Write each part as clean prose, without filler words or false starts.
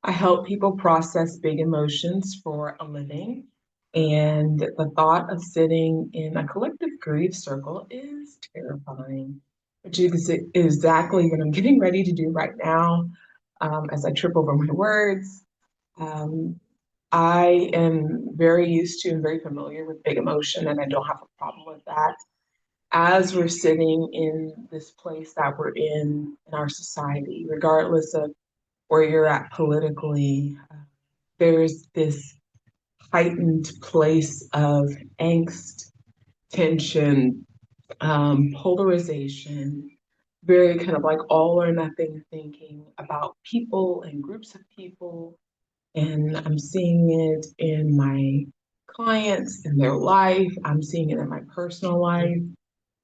I help people process big emotions for a living. And the thought of sitting in a collective grief circle is terrifying, which is exactly what I'm getting ready to do right now as I trip over my words. Um, I am very used to and very familiar with big emotion, and I don't have a problem with that. As we're sitting in this place that we're in our society, regardless of where you're at politically, there's this heightened place of angst, tension, polarization, very kind of like all or nothing thinking about people and groups of people. And I'm seeing it in my clients, in their life. I'm seeing it in my personal life.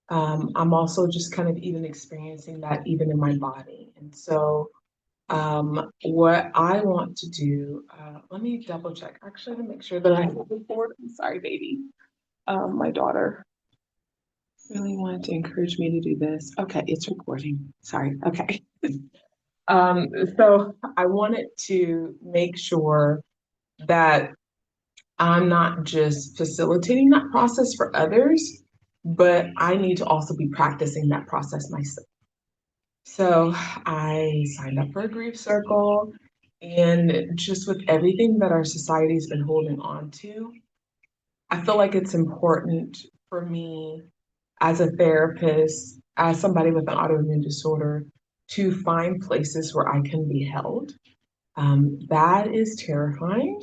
I'm also just kind of even experiencing that even in my body. And so what I want to do, let me double check actually to make sure that I have the board. I'm sorry, baby. My daughter really wanted to encourage me to do this. Okay, it's recording. Sorry. Okay. Um, so I wanted to make sure that I'm not just facilitating that process for others, but I need to also be practicing that process myself. So I signed up for a grief circle, and just with everything that our society's been holding on to, I feel like it's important for me as a therapist, as somebody with an autoimmune disorder, to find places where I can be held. That is terrifying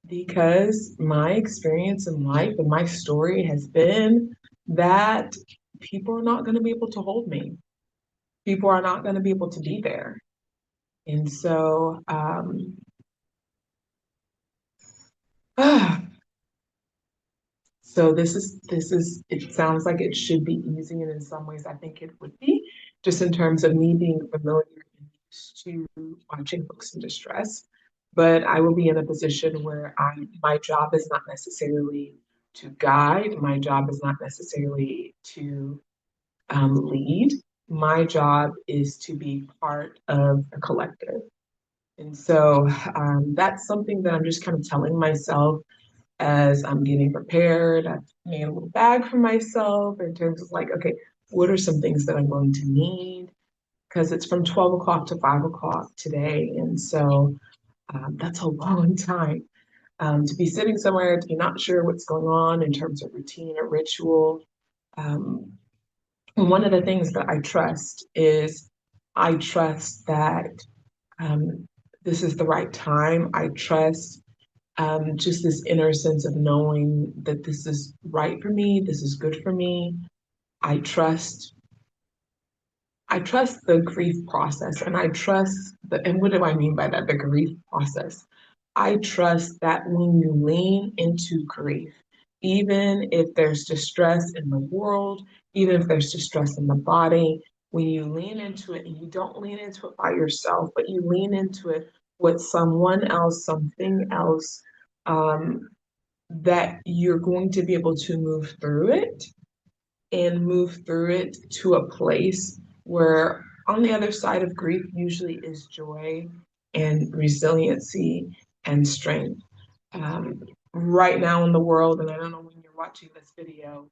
because my experience in life and my story has been that people are not going to be able to hold me. People are not going to be able to be there. And so, so this is it sounds like it should be easy, and in some ways I think it would be, just in terms of me being familiar and used to watching folks in distress. But I will be in a position where my job is not necessarily to guide, my job is not necessarily to lead. My job is to be part of a collective. And so that's something that I'm just kind of telling myself as I'm getting prepared. I've made a little bag for myself in terms of like, okay, what are some things that I'm going to need? Because it's from 12 o'clock to 5 o'clock today. And so that's a long time to be sitting somewhere, to be not sure what's going on in terms of routine or ritual. Um, and one of the things that I trust is I trust that um, this is the right time. I trust just this inner sense of knowing that this is right for me, this is good for me. I trust, I trust the grief process, and I trust and what do I mean by that? The grief process. I trust that when you lean into grief, even if there's distress in the world, even if there's distress in the body, when you lean into it and you don't lean into it by yourself, but you lean into it with someone else, something else, um, that you're going to be able to move through it and move through it to a place where on the other side of grief usually is joy and resiliency and strength. Right now in the world, and I don't know when you're watching this video,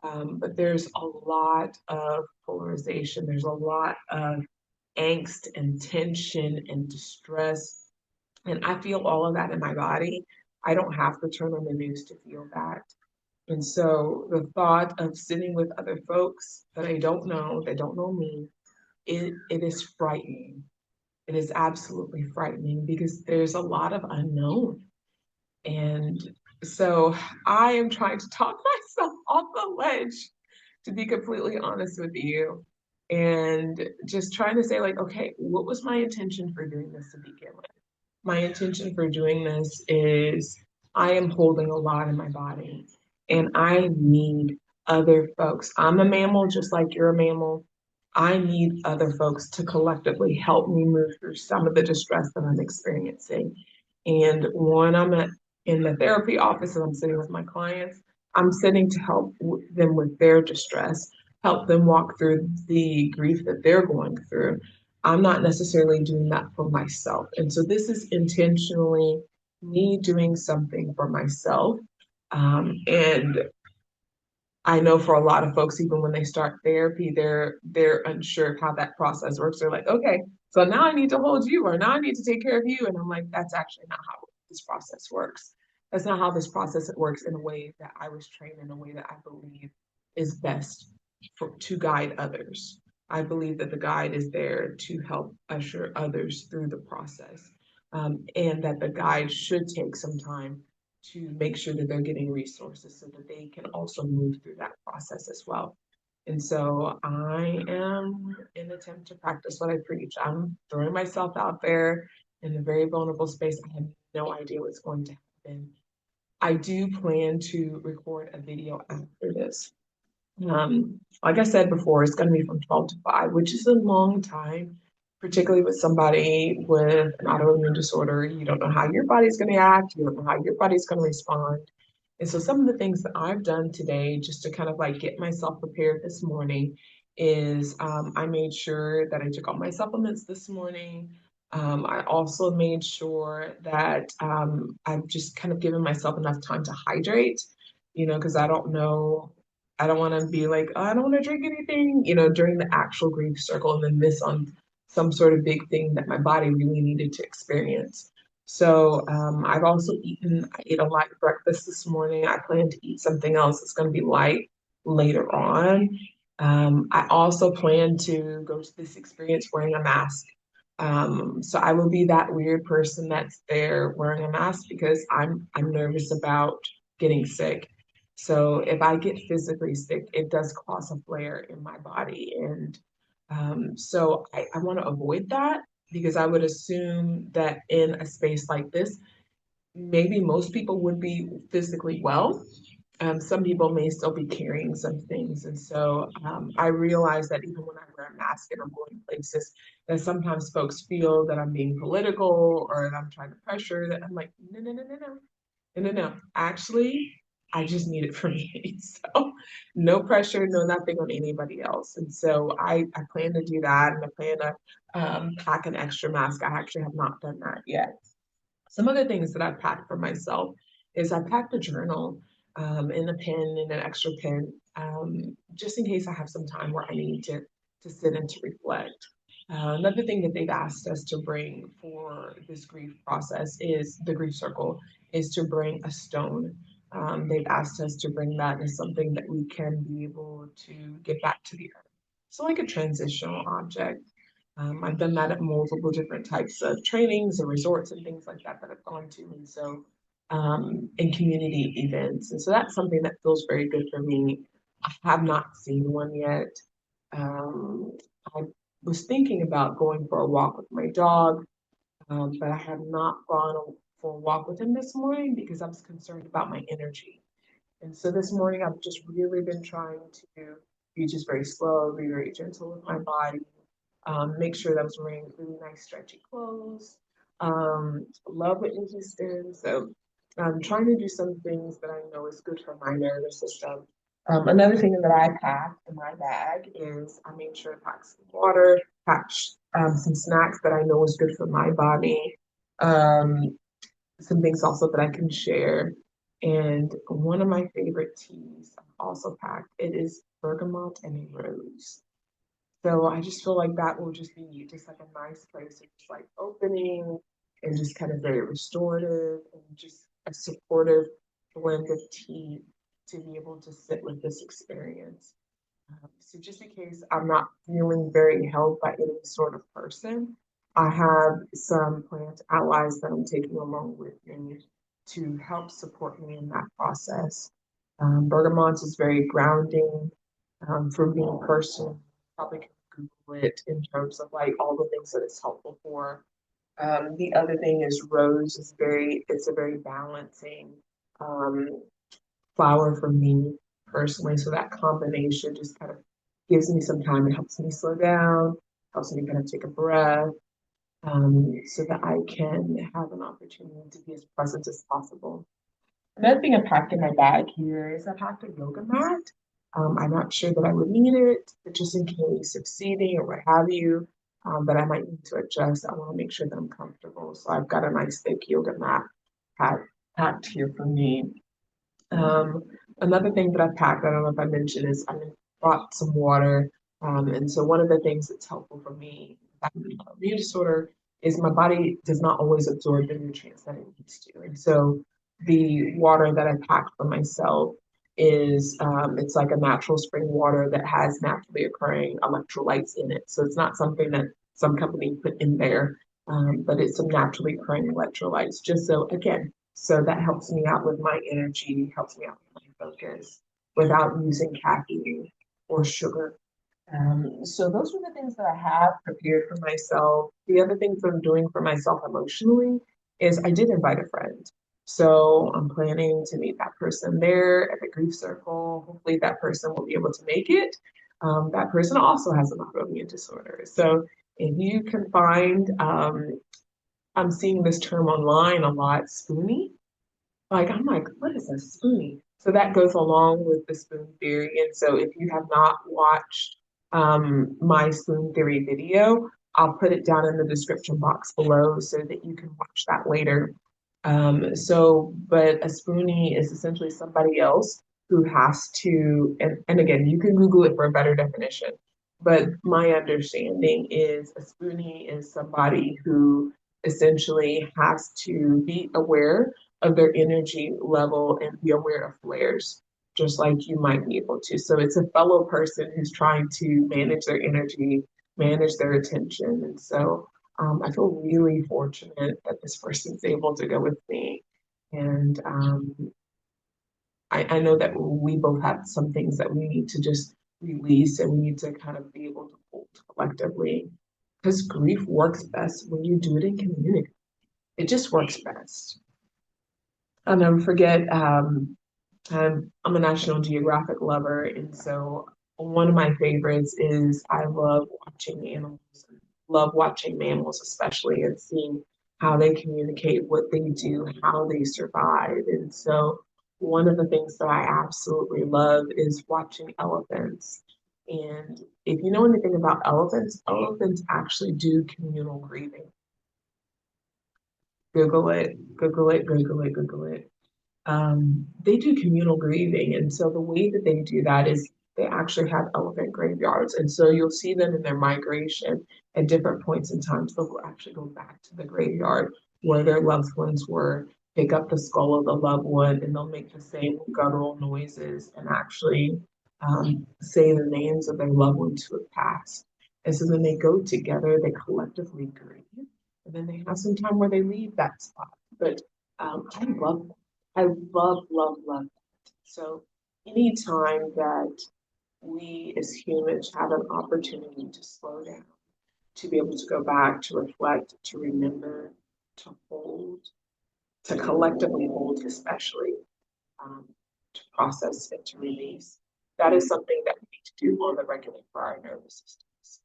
but there's a lot of polarization. There's a lot of angst and tension and distress. And I feel all of that in my body. I don't have to turn on the news to feel that. And so the thought of sitting with other folks that I don't know, that don't know me, it is frightening. It is absolutely frightening because there's a lot of unknown. And so I am trying to talk myself off the ledge, to be completely honest with you, and just trying to say, like, okay, what was my intention for doing this to begin with? My intention for doing this is I am holding a lot in my body and I need other folks. I'm a mammal just like you're a mammal. I need other folks to collectively help me move through some of the distress that I'm experiencing. And when in the therapy office and I'm sitting with my clients, I'm sitting to help them with their distress, help them walk through the grief that they're going through. I'm not necessarily doing that for myself. And so this is intentionally me doing something for myself. And I know for a lot of folks, even when they start therapy, they're unsure of how that process works. They're like, okay, so now I need to hold you, or now I need to take care of you. And I'm like, that's actually not how this process works. That's not how this process works in a way that I was trained in a way that I believe is best to guide others. I believe that the guide is there to help usher others through the process, and that the guide should take some time to make sure that they're getting resources so that they can also move through that process as well. And so I am in an attempt to practice what I preach. I'm throwing myself out there in a very vulnerable space. I have no idea what's going to happen. I do plan to record a video after this. Like I said before, it's going to be from 12 to 5, which is a long time, particularly with somebody with an autoimmune disorder. You don't know how your body's going to act, you don't know how your body's going to respond. And so, some of the things that I've done today, just to kind of like get myself prepared this morning, is I made sure that I took all my supplements this morning. I also made sure that I've just kind of given myself enough time to hydrate, because I don't know, I don't want to be like, oh, I don't want to drink anything, during the actual grief circle and then miss on some sort of big thing that my body really needed to experience. So I've also I ate a light breakfast this morning. I plan to eat something else that's going to be light later on. I also plan to go to this experience wearing a mask. So I will be that weird person that's there wearing a mask because I'm nervous about getting sick. So if I get physically sick, it does cause a flare in my body. And so I want to avoid that because I would assume that in a space like this, maybe most people would be physically well. Some people may still be carrying some things. And so I realize that even when I wear a mask and I'm going places, that sometimes folks feel that I'm being political or that I'm trying to pressure that. I'm like, no, no, no, no, no. No, no, no. Actually, I just need it for me. So no pressure, no nothing on anybody else. And so I plan to do that and I plan to pack an extra mask. I actually have not done that yet. Some other things that I've packed for myself is I packed a journal and a pen and an extra pen just in case I have some time where I need to sit and to reflect. Another thing that they've asked us to bring for this grief process is the grief circle is to bring a stone. They've asked us to bring that as something that we can be able to get back to the earth. So like a transitional object. I've done that at multiple different types of trainings and resorts and things like that that I've gone to. And so, in community events. And so that's something that feels very good for me. I have not seen one yet. Um, I was thinking about going for a walk with my dog, but I have not gone for a walk with him this morning because I was concerned about my energy. And so this morning, I've just really been trying to be just very slow, be very gentle with my body, make sure that I was wearing really nice stretchy clothes. Love Whitney Houston. So I'm trying to do some things that I know is good for my nervous system. Another thing that I packed in my bag is I made sure to pack some water, pack some snacks that I know is good for my body. Um, some things also that I can share. And one of my favorite teas I've also packed, it is bergamot and a rose. So I just feel like that will just be just like a nice place of just like opening and just kind of very restorative and just a supportive blend of tea to be able to sit with this experience. So just in case I'm not feeling very held by any sort of person, I have some plant allies that I'm taking along with me to help support me in that process. Bergamot is very grounding for me personally. Probably can Google it in terms of like all the things that it's helpful for. The other thing is rose is it's a very balancing um, flower for me personally. So that combination just kind of gives me some time. It helps me slow down, helps me kind of take a breath, so that I can have an opportunity to be as present as possible. Another thing I packed in my bag here is I packed a yoga mat. I'm not sure that I would need it, but just in case of seating or what have you. that I might need to adjust. I want to make sure that I'm comfortable. So I've got a nice thick yoga mat packed, packed here for me. Um, Another thing that I've packed, I don't know if I mentioned, is I brought some water. And so one of the things that's helpful for me, immune disorder, is my body does not always absorb the nutrients that it needs to. And so the water that I packed for myself is it's like a natural spring water that has naturally occurring electrolytes in it. So it's not something that some company put in there, but it's some naturally occurring electrolytes. Just so again, so that helps me out with my energy, helps me out with my focus without using caffeine or sugar. So those were the things that I have prepared for myself. The other things I'm doing for myself emotionally is I did invite a friend. So I'm planning to meet that person there at the grief circle. Hopefully that person will be able to make it. That person also has an autoimmune disorder. So if you can find, I'm seeing this term online a lot, Spoony. Like, I'm like, what is a Spoony? So that goes along with the spoon theory. And so if you have not watched my spoon theory video, I'll put it down in the description box below so that you can watch that later. But a spoonie is essentially somebody else who has to, and again, you can Google it for a better definition. But my understanding is a spoonie is somebody who essentially has to be aware of their energy level and be aware of flares, just like you might be able to. So it's a fellow person who's trying to manage their energy, manage their attention. And so I feel really fortunate that this person's able to go with me. And I know that we both have some things that we need to just release and we need to kind of be able to hold collectively. Because grief works best when you do it in community. It just works best. I'll never forget, I'm a National Geographic lover, and so one of my favorites is I love watching animals, love watching mammals, especially, and seeing how they communicate, what they do, how they survive. And so one of the things that I absolutely love is watching elephants. And if you know anything about elephants, elephants actually do communal grieving. Google it, Google it, Google it, Google it. They do communal grieving. And so the way that they do that is they actually have elephant graveyards. And so you'll see them in their migration at different points in time. So they'll actually go back to the graveyard where their loved ones were, pick up the skull of the loved one, and they'll make the same guttural noises and actually say the names of their loved ones who have passed. And so then they go together, they collectively grieve, and then they have some time where they leave that spot. But I love I love, love, love that. So anytime that we as humans have an opportunity to slow down, to be able to go back, to reflect, to remember, to hold, to collectively hold, especially um, to process and to release, that is something that we need to do on the regular for our nervous systems.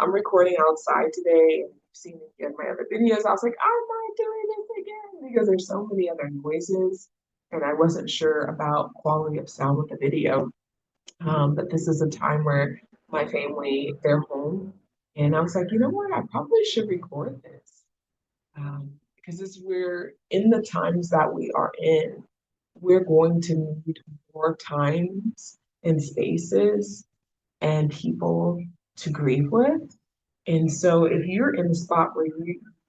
I'm recording outside today, and you've seen me in my other videos. I was like, I'm not doing this again because there's so many other noises, and I wasn't sure about quality of sound with the video. But this is a time where my family, they're home, and I was like, you know what? I probably should record this because as we're in the times that we are in, we're going to need more times and spaces and people to grieve with. And so if you're in a spot where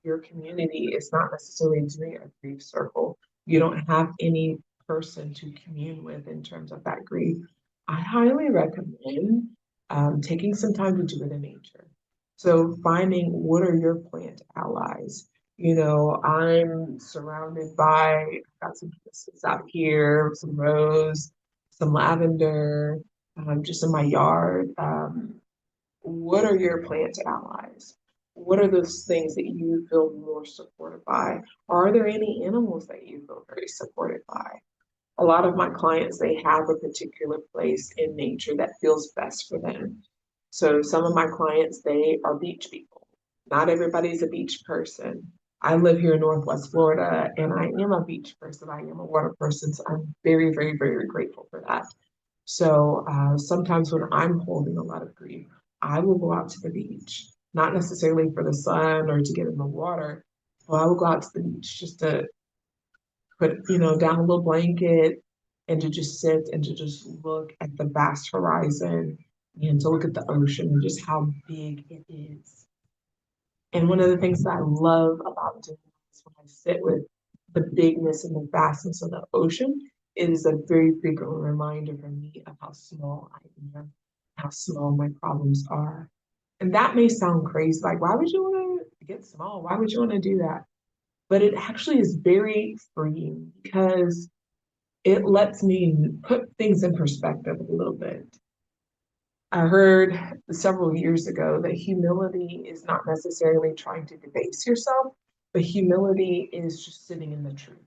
your community is not necessarily doing a grief circle, you don't have any person to commune with in terms of that grief, I highly recommend taking some time to do it in nature. So finding what are your plant allies. You know, I'm surrounded by, I've got some hibiscus out here, some rose, some lavender, just in my yard. What are your plant allies? What are those things that you feel more supported by? Are there any animals that you feel very supported by? A lot of my clients, they have a particular place in nature that feels best for them. So some of my clients, they are beach people. Not everybody's a beach person. I live here in Northwest Florida and I am a beach person. I am a water person. So I'm very, very, very grateful for that. So sometimes when I'm holding a lot of grief, I will go out to the beach, not necessarily for the sun or to get in the water, but I will go out to the beach just to put, down a little blanket and to just sit and to just look at the vast horizon and to look at the ocean and just how big it is. And one of the things that I love about doing this when I sit with the bigness and the vastness of the ocean, it is a very frequent reminder for me of how small I am, how small my problems are. And that may sound crazy, like, why would you want to get small? Why would you want to do that? But it actually is very freeing because it lets me put things in perspective a little bit. I heard several years ago that humility is not necessarily trying to debase yourself, but humility is just sitting in the truth.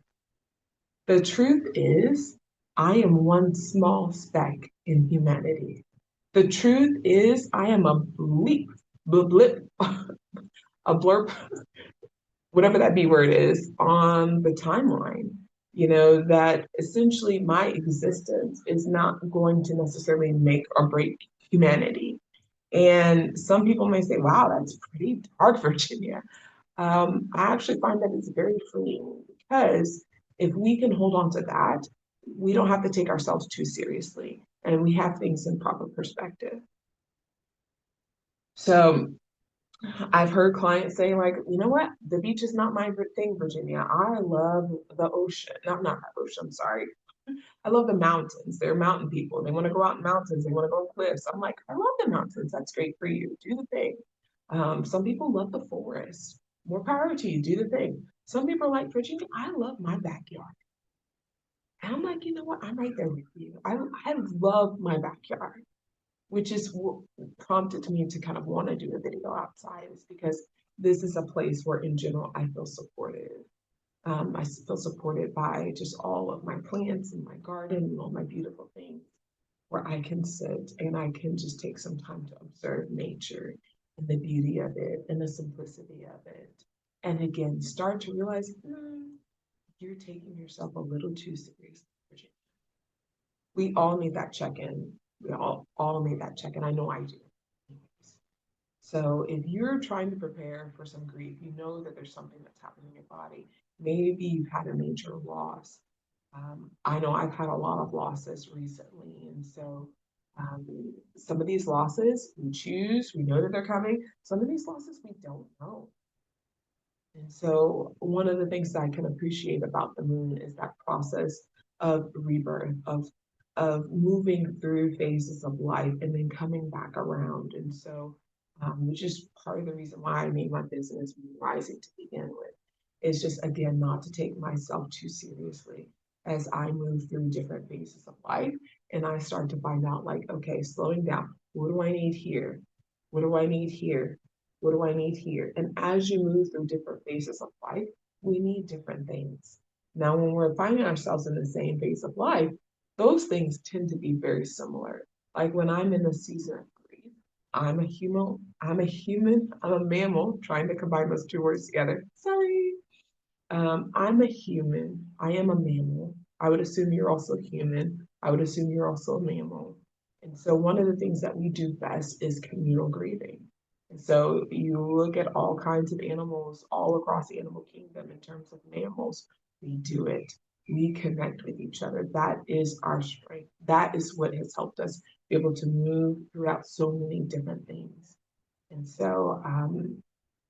The truth is, I am one small speck in humanity. The truth is, I am a blip, a blurb, whatever that B word is, on the timeline. That essentially my existence is not going to necessarily make or break humanity. And some people may say, wow, that's pretty hard, Virginia. I actually find that it's very freeing because if we can hold on to that, we don't have to take ourselves too seriously and we have things in proper perspective. So I've heard clients say, like, you know what? The beach is not my thing, Virginia. I love the ocean. Not the ocean, I'm sorry. I love the mountains. They're mountain people. They want to go out in mountains. They want to go on cliffs. I'm like, I love the mountains. That's great for you. Do the thing. Some people love the forest. More power to you. Do the thing. Some people are like, Virginia, I love my backyard. And I'm like, you know what? I'm right there with you. I love my backyard, which is what prompted me to kind of want to do a video outside, is because this is a place where, in general, I feel supported. I feel supported by just all of my plants and my garden and all my beautiful things, where I can sit and I can just take some time to observe nature and the beauty of it and the simplicity of it. And again, start to realize you're taking yourself a little too seriously, Virginia. We all need that check-in. We all need that check-in. I know I do. So if you're trying to prepare for some grief, you know that there's something that's happening in your body. Maybe you've had a major loss. I know I've had a lot of losses recently. And so some of these losses we choose, we know that they're coming. Some of these losses we don't know. And so one of the things that I can appreciate about the moon is that process of rebirth, of moving through phases of life and then coming back around. And so which is part of the reason why I made my business Rising to begin with, is just, again, not to take myself too seriously as I move through different phases of life. And I start to find out, like, okay, slowing down. What do I need here? What do I need here? What do I need here? And as you move through different phases of life, we need different things. Now, when we're finding ourselves in the same phase of life, those things tend to be very similar. Like when I'm in the season of grief, I'm a mammal, trying to combine those two words together. Sorry. I'm a human. I am a mammal. I would assume you're also human. I would assume you're also a mammal. And so one of the things that we do best is communal grieving. And so you look at all kinds of animals all across the animal kingdom in terms of mammals, we do it. We connect with each other. That is our strength. That is what has helped us be able to move throughout so many different things. And so I'm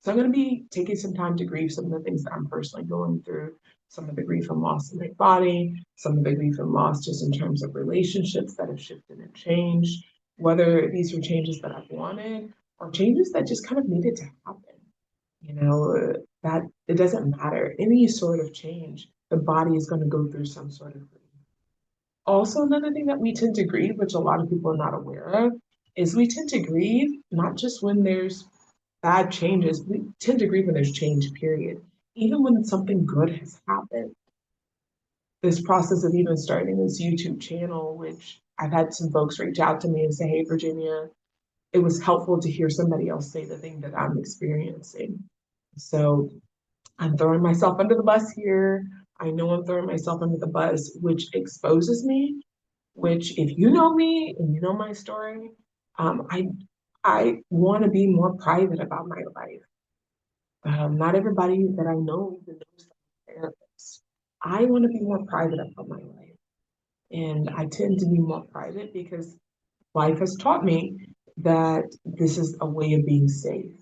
going to be taking some time to grieve some of the things that I'm personally going through, some of the grief and loss in my body, some of the grief and loss just in terms of relationships that have shifted and changed, whether these were changes that I've wanted or changes that just kind of needed to happen. That it doesn't matter. Any sort of change, the body is going to go through some sort of grief. Also, another thing that we tend to grieve, which a lot of people are not aware of, is we tend to grieve not just when there's bad changes, we tend to grieve when there's change, period. Even when something good has happened. This process of even starting this YouTube channel, which I've had some folks reach out to me and say, hey, Virginia, it was helpful to hear somebody else say the thing that I'm experiencing. So I'm throwing myself under the bus here. I know I'm throwing myself under the bus, which exposes me, which if you know me and you know my story, I I want to be more private about my life. Not everybody that I know even knows that I'm a therapist. I want to be more private about my life. And I tend to be more private because life has taught me that this is a way of being safe.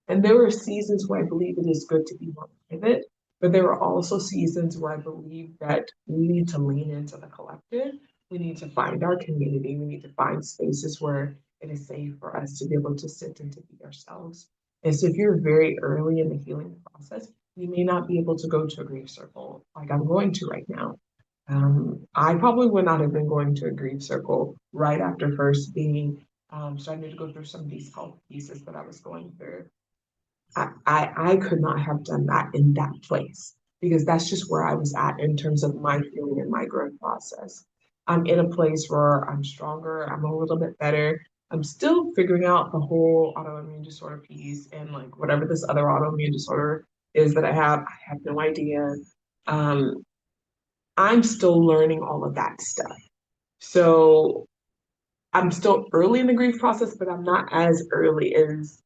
And there are seasons where I believe it is good to be more private, but there are also seasons where I believe that we need to lean into the collective. We need to find our community. We need to find spaces where it is safe for us to be able to sit and to be ourselves. And so if you're very early in the healing process, you may not be able to go to a grief circle like I'm going to right now. I probably would not have been going to a grief circle right after first being starting to go through some of these health pieces that I was going through. I could not have done that in that place because that's just where I was at in terms of my healing and my growth process. I'm in a place where I'm stronger, I'm a little bit better. I'm still figuring out the whole autoimmune disorder piece and like whatever this other autoimmune disorder is that I have no idea. Um, I'm still learning all of that stuff. So I'm still early in the grief process, but I'm not as early as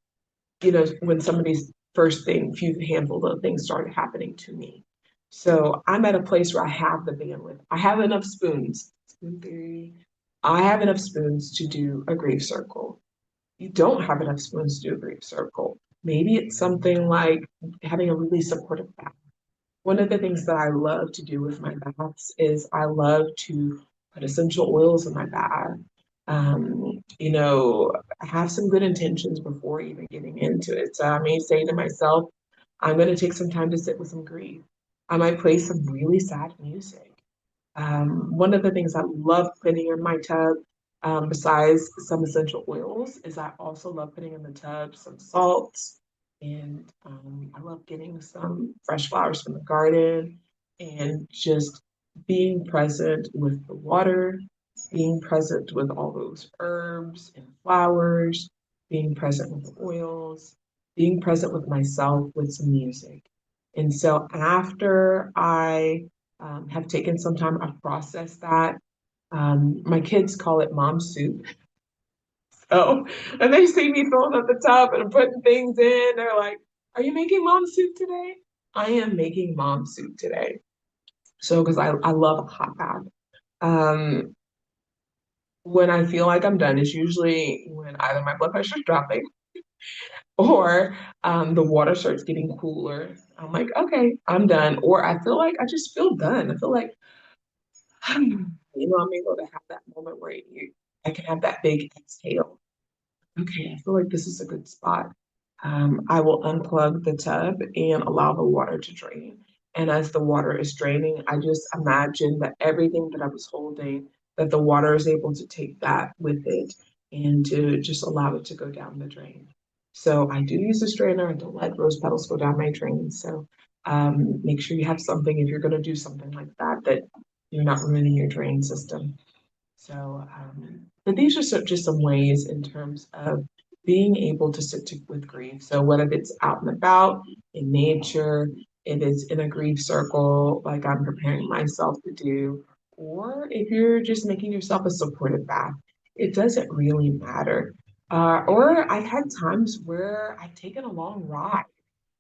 when some of these few handful of things started happening to me. So I'm at a place where I have the bandwidth. I have enough spoons. Spoon theory. I have enough spoons to do a grief circle. You don't have enough spoons to do a grief circle. Maybe it's something like having a really supportive back. One of the things that I love to do with my baths is I love to put essential oils in my bath. Have some good intentions before even getting into it. So I may say to myself, I'm going to take some time to sit with some grief. I might play some really sad music. One of the things I love putting in my tub, besides some essential oils, is I also love putting in the tub some salts, and I love getting some fresh flowers from the garden and just being present with the water, being present with all those herbs and flowers, being present with the oils, being present with myself with some music. And so after I have taken some time. I've processed that. My kids call it mom soup. So, and they see me filling up the tub and putting things in. They're like, "Are you making mom soup today?" I am making mom soup today. So, because I love a hot bath. Um, when I feel like I'm done, it's usually when either my blood pressure is dropping or the water starts getting cooler. I'm like, okay, I'm done. Or I feel like I just feel done. I feel like I'm able to have that moment where I can have that big exhale. Okay, I feel like this is a good spot. I will unplug the tub and allow the water to drain. And as the water is draining, I just imagine that everything that I was holding, that the water is able to take that with it and to just allow it to go down the drain. So I do use a strainer. I don't let rose petals go down my drain. So make sure you have something if you're going to do something like that, that you're not ruining your drain system. So, but these are just some ways in terms of being able to with grief. So whether it's out and about in nature, if it's in a grief circle, like I'm preparing myself to do, or if you're just making yourself a supportive bath, it doesn't really matter. Or I've had times where I've taken a long ride,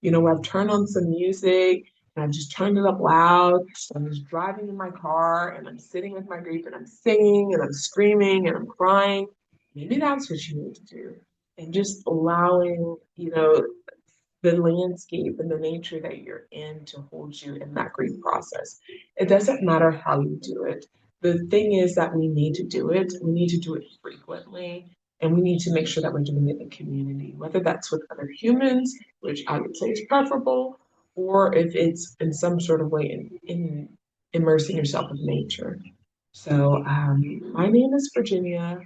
where I've turned on some music and I've just turned it up loud. I'm just driving in my car and I'm sitting with my grief and I'm singing and I'm screaming and I'm crying. Maybe that's what you need to do. And just allowing, the landscape and the nature that you're in to hold you in that grief process. It doesn't matter how you do it. The thing is that we need to do it. We need to do it frequently. And we need to make sure that we're doing it in community, whether that's with other humans, which I would say is preferable, or if it's in some sort of way in immersing yourself in nature. So, my name is Virginia.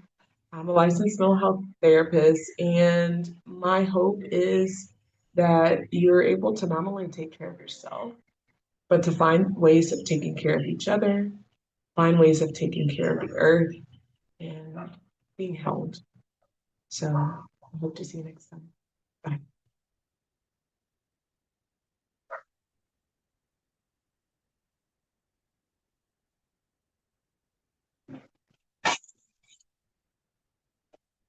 I'm a licensed mental health therapist, and my hope is that you're able to not only take care of yourself, but to find ways of taking care of each other, find ways of taking care of the earth, and being held. So I hope to see you next time. Bye.